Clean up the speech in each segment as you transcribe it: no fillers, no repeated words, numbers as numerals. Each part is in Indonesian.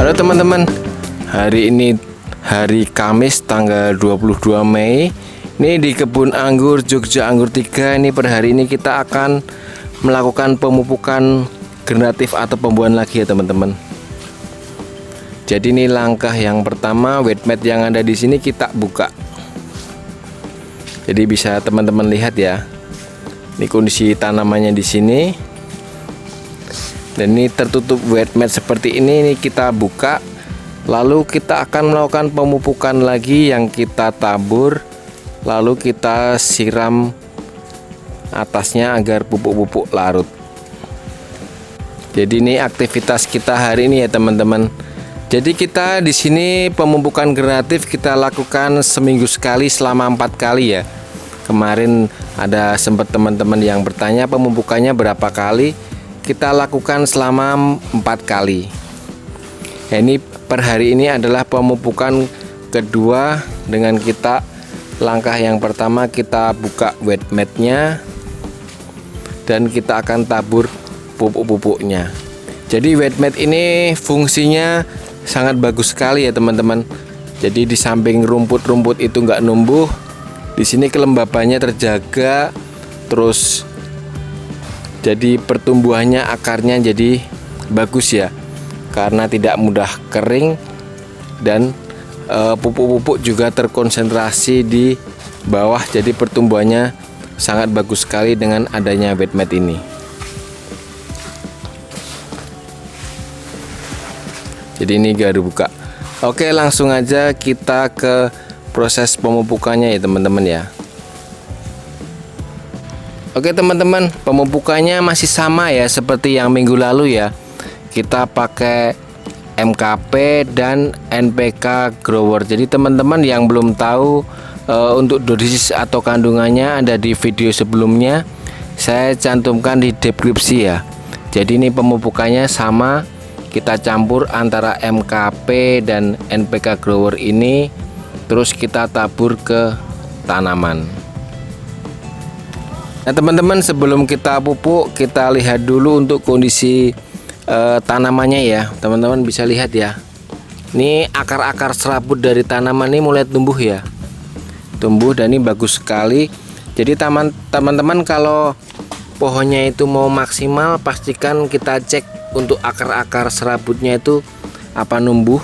Halo teman-teman, hari ini hari Kamis tanggal 22 Mei. Ini di kebun anggur Jogja Anggur 3. Ini per hari ini kita akan melakukan pemupukan generatif atau pembuahan lagi ya teman-teman. Jadi ini langkah yang pertama, wet mat yang ada di sini kita buka. Jadi bisa teman-teman lihat ya. Ini kondisi tanamannya di sini. Dan ini tertutup wet mat seperti ini kita buka. Lalu kita akan melakukan pemupukan lagi yang kita tabur. Lalu kita siram atasnya agar pupuk-pupuk larut. Jadi ini aktivitas kita hari ini ya teman-teman. Jadi kita di sini pemupukan generatif kita lakukan seminggu sekali selama 4 kali ya. Kemarin ada sempat teman-teman yang bertanya pemupukannya berapa kali. Kita lakukan selama 4 kali. Nah, ini per hari ini adalah pemupukan kedua dengan kita langkah yang pertama kita buka wet matnya dan kita akan tabur pupuk-pupuknya. Jadi wet mat ini fungsinya sangat bagus sekali ya teman-teman. Jadi di samping rumput-rumput itu nggak numbuh, di sini kelembabannya terjaga, terus jadi pertumbuhannya akarnya jadi bagus ya, karena tidak mudah kering dan pupuk-pupuk juga terkonsentrasi di bawah, jadi pertumbuhannya sangat bagus sekali dengan adanya wet mat ini. Jadi ini garu buka. Oke, langsung aja kita ke proses pemupukannya ya teman-teman ya. Oke teman-teman, pemupukannya masih sama ya seperti yang minggu lalu ya. Kita pakai MKP dan NPK grower. Jadi teman-teman yang belum tahu untuk dosis atau kandungannya ada di video sebelumnya. Saya cantumkan di deskripsi ya. Jadi ini pemupukannya sama. Kita campur antara MKP dan NPK grower ini. Terus kita tabur ke tanaman. Nah teman-teman, sebelum kita pupuk kita lihat dulu untuk kondisi tanamannya ya. Teman-teman bisa lihat ya. Ini akar-akar serabut dari tanaman ini mulai tumbuh ya. Tumbuh dan ini bagus sekali. Jadi teman-teman kalau pohonnya itu mau maksimal, pastikan kita cek untuk akar-akar serabutnya itu apa numbuh.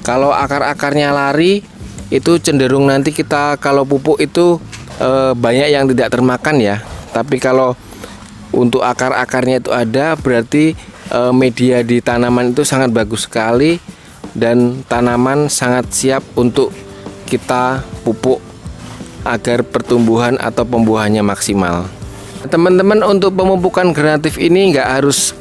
Kalau akar-akarnya lari itu cenderung nanti kita kalau pupuk itu banyak yang tidak termakan ya. Tapi kalau untuk akar-akarnya itu ada, berarti media di tanaman itu sangat bagus sekali dan tanaman sangat siap untuk kita pupuk agar pertumbuhan atau pembuahannya maksimal. Teman-teman, untuk pemupukan generatif ini nggak harus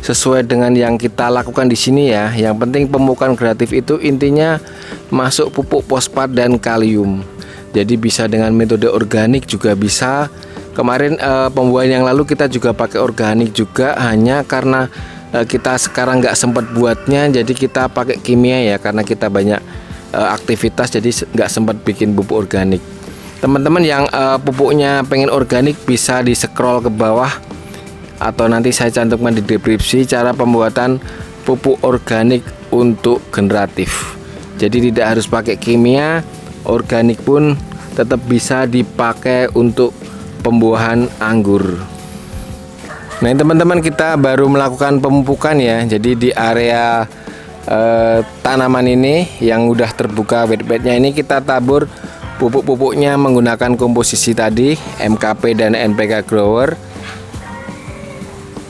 sesuai dengan yang kita lakukan di sini ya. Yang penting pemupukan generatif itu intinya masuk pupuk fosfat dan kalium. Jadi bisa dengan metode organik juga bisa. Kemarin pembuahan yang lalu kita juga pakai organik juga, hanya karena kita sekarang nggak sempat buatnya, jadi kita pakai kimia ya, karena kita banyak aktivitas jadi nggak sempat bikin pupuk organik. Teman-teman yang pupuknya pengen organik bisa di scroll ke bawah atau nanti saya cantumkan di deskripsi cara pembuatan pupuk organik untuk generatif. Jadi tidak harus pakai kimia, organik pun tetap bisa dipakai untuk pembuahan anggur. Nah teman-teman, kita baru melakukan pemupukan ya. Jadi di area tanaman ini yang udah terbuka wet matnya ini kita tabur pupuk-pupuknya menggunakan komposisi tadi MKP dan NPK grower.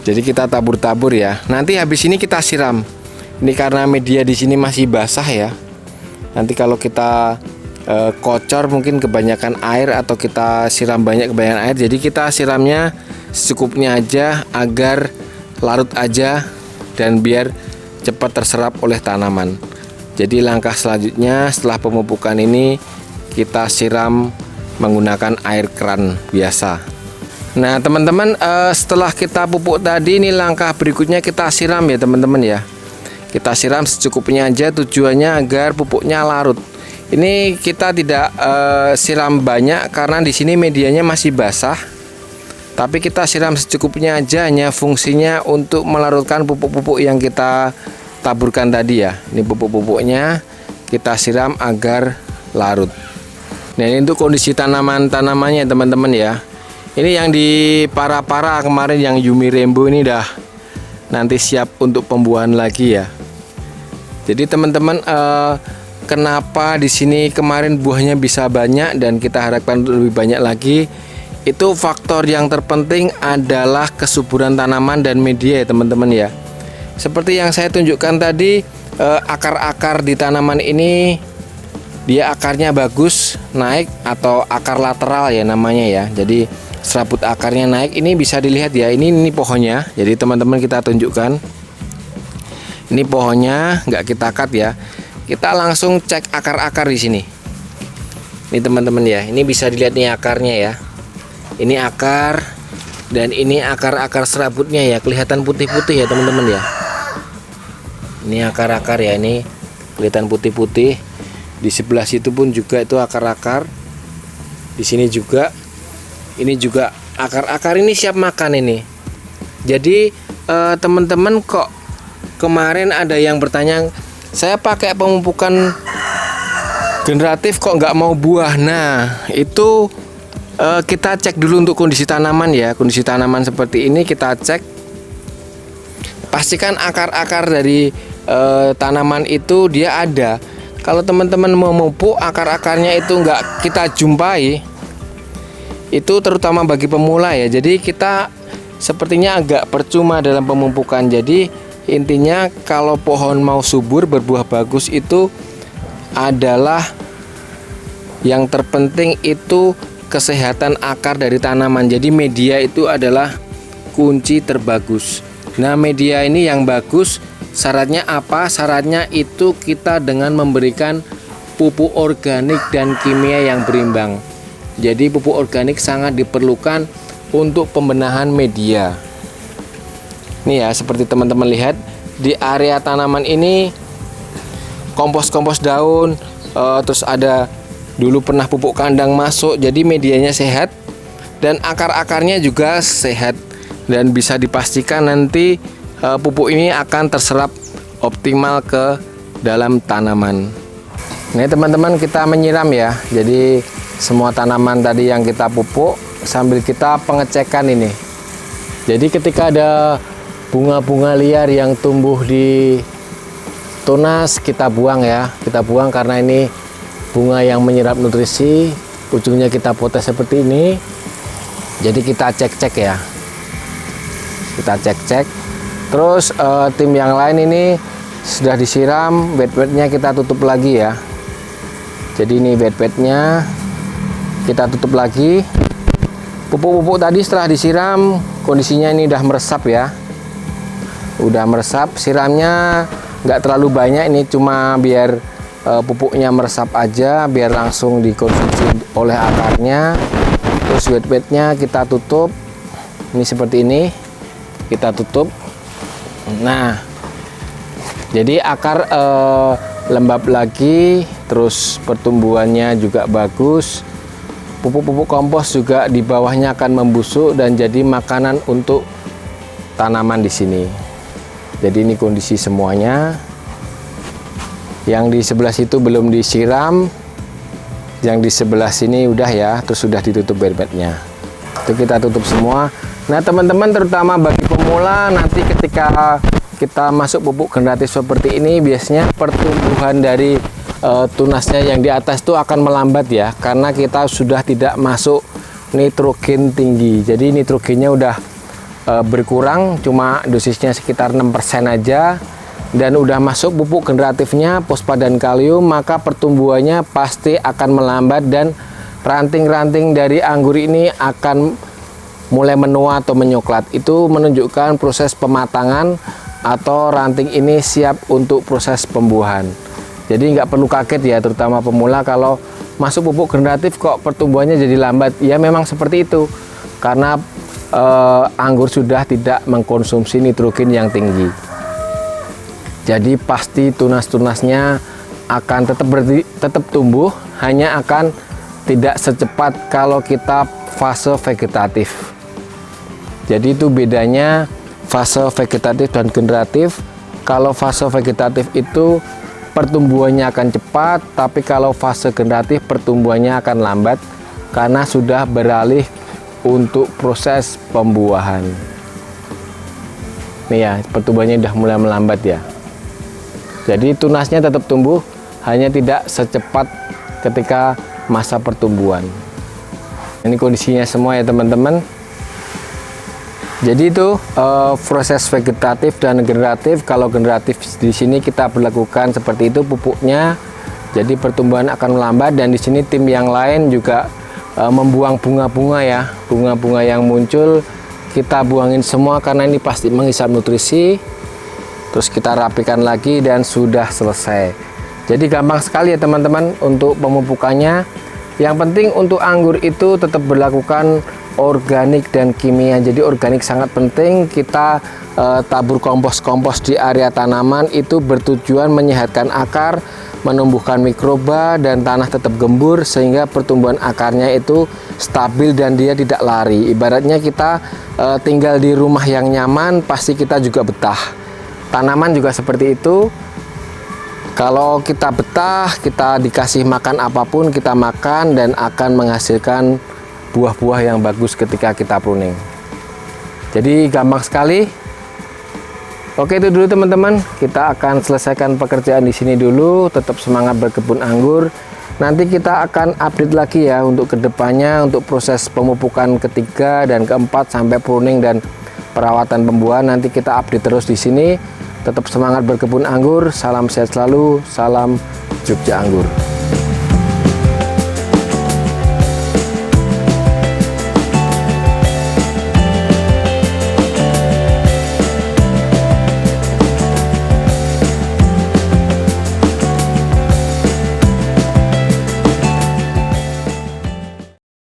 Jadi kita tabur-tabur ya. Nanti habis ini kita siram. Ini karena media di sini masih basah ya. Nanti kalau kita kocor mungkin kebanyakan air atau kita siram banyak kebanyakan air, jadi kita siramnya secukupnya aja agar larut aja dan biar cepat terserap oleh tanaman. Jadi langkah selanjutnya setelah pemupukan ini kita siram menggunakan air keran biasa. Nah teman-teman, setelah kita pupuk tadi, ini langkah berikutnya kita siram ya teman-teman ya. Kita siram secukupnya aja, tujuannya agar pupuknya larut. Ini kita tidak siram banyak karena di sini medianya masih basah. Tapi kita siram secukupnya aja, hanya fungsinya untuk melarutkan pupuk-pupuk yang kita taburkan tadi ya. Ini pupuk-pupuknya kita siram agar larut. Nah, ini untuk kondisi tanamannya teman-teman ya. Ini yang di para-para kemarin yang Yumi Rainbow ini dah nanti siap untuk pembuahan lagi ya. Jadi teman-teman, kenapa di sini kemarin buahnya bisa banyak dan kita harapkan lebih banyak lagi? Itu faktor yang terpenting adalah kesuburan tanaman dan media ya teman-teman ya. Seperti yang saya tunjukkan tadi, akar-akar di tanaman ini dia akarnya bagus naik atau akar lateral ya namanya ya. Jadi serabut akarnya naik, ini bisa dilihat ya. Ini pohonnya. Jadi teman-teman kita tunjukkan. Ini pohonnya nggak kita cut ya. Kita langsung cek akar-akar di sini. Ini teman-teman ya. Ini bisa dilihat nih akarnya ya. Ini akar dan ini akar-akar serabutnya ya. Kelihatan putih-putih ya teman-teman ya. Ini akar-akar ya. Ini kelihatan putih-putih. Di sebelah situ pun juga itu akar-akar. Di sini juga. Ini juga akar-akar ini siap makan ini. Jadi teman-teman kok kemarin ada yang bertanya, saya pakai pemupukan generatif kok nggak mau buah. Nah itu kita cek dulu untuk kondisi tanaman ya. Kondisi tanaman seperti ini kita cek. Pastikan akar-akar dari tanaman itu dia ada. Kalau teman-teman mau memupuk akar-akarnya itu nggak kita jumpai, itu terutama bagi pemula ya. Jadi kita sepertinya agak percuma dalam pemupukan. Jadi intinya kalau pohon mau subur berbuah bagus itu adalah yang terpenting itu kesehatan akar dari tanaman. Jadi media itu adalah kunci terbagus. Nah media ini yang bagus, syaratnya apa? Syaratnya itu kita dengan memberikan pupuk organik dan kimia yang berimbang. Jadi pupuk organik sangat diperlukan untuk pembenahan media. Ini ya, seperti teman-teman lihat di area tanaman ini kompos-kompos daun, terus ada dulu pernah pupuk kandang masuk, jadi medianya sehat dan akar-akarnya juga sehat dan bisa dipastikan nanti pupuk ini akan terserap optimal ke dalam tanaman. Ini teman-teman kita menyiram ya. Jadi semua tanaman tadi yang kita pupuk sambil kita pengecekan ini. Jadi ketika ada bunga-bunga liar yang tumbuh di tunas kita buang ya. Kita buang karena ini bunga yang menyerap nutrisi. Ujungnya kita potes seperti ini. Jadi kita cek-cek ya. Kita cek-cek. Terus tim yang lain ini sudah disiram, bed-bednya kita tutup lagi ya. Jadi ini bed-bednya kita tutup lagi. Pupuk-pupuk tadi setelah disiram kondisinya ini udah meresap ya. Udah meresap, siramnya nggak terlalu banyak, ini cuma biar pupuknya meresap aja, biar langsung dikonsumsi oleh akarnya. Terus bed-bednya kita tutup. Ini seperti ini. Kita tutup. Nah, jadi akar lembab lagi, terus pertumbuhannya juga bagus. Pupuk-pupuk kompos juga di bawahnya akan membusuk dan jadi makanan untuk tanaman di sini. Jadi ini kondisi semuanya. Yang di sebelah situ belum disiram, yang di sebelah sini udah ya, terus sudah ditutup bed-bednya. Itu kita tutup semua. Nah teman-teman, terutama bagi pemula, nanti ketika kita masuk pupuk generatif seperti ini, biasanya pertumbuhan dari tunasnya yang di atas itu akan melambat ya, karena kita sudah tidak masuk nitrogen tinggi. Jadi nitrogennya udah berkurang, cuma dosisnya sekitar 6% aja, dan udah masuk pupuk generatifnya fosfat dan kalium, maka pertumbuhannya pasti akan melambat dan ranting-ranting dari anggur ini akan mulai menua atau menyoklat. Itu menunjukkan proses pematangan atau ranting ini siap untuk proses pembuahan. Jadi nggak perlu kaget ya, terutama pemula kalau masuk pupuk generatif kok pertumbuhannya jadi lambat. Ya memang seperti itu, karena anggur sudah tidak mengkonsumsi nitrogen yang tinggi. Jadi pasti tunas-tunasnya akan tetap tumbuh, hanya akan tidak secepat kalau kita fase vegetatif. Jadi itu bedanya fase vegetatif dan generatif. kalau fase vegetatif itu pertumbuhannya akan cepat, tapi kalau fase generatif pertumbuhannya akan lambat karena sudah beralih untuk proses pembuahan. Nih ya, pertumbuhannya sudah mulai melambat ya. Jadi tunasnya tetap tumbuh, hanya tidak secepat ketika masa pertumbuhan. Ini kondisinya semua ya teman-teman. Jadi itu proses vegetatif dan generatif. Kalau generatif di sini kita berlakukan seperti itu pupuknya. Jadi pertumbuhan akan melambat, dan di sini tim yang lain juga membuang bunga-bunga ya. Bunga-bunga yang muncul kita buangin semua karena ini pasti menghisap nutrisi. Terus kita rapikan lagi dan sudah selesai. Jadi gampang sekali ya teman-teman untuk pemupukannya. Yang penting untuk anggur itu tetap berlakukan organik dan kimia. Jadi organik sangat penting. Kita tabur kompos-kompos di area tanaman itu bertujuan menyehatkan akar, menumbuhkan mikroba, dan tanah tetap gembur sehingga pertumbuhan akarnya itu stabil dan dia tidak lari. Ibaratnya kita tinggal di rumah yang nyaman, pasti kita juga betah. Tanaman juga seperti itu. Kalau kita betah, kita dikasih makan apapun, kita makan dan akan menghasilkan buah-buah yang bagus ketika kita pruning. Jadi gampang sekali. Oke, itu dulu teman-teman. Kita akan selesaikan pekerjaan di sini dulu. Tetap semangat berkebun anggur. Nanti kita akan update lagi ya untuk kedepannya, untuk proses pemupukan ketiga dan keempat sampai pruning dan perawatan pembuahan. Nanti kita update terus di sini. Tetap semangat berkebun anggur. Salam sehat selalu. Salam Jogja Anggur.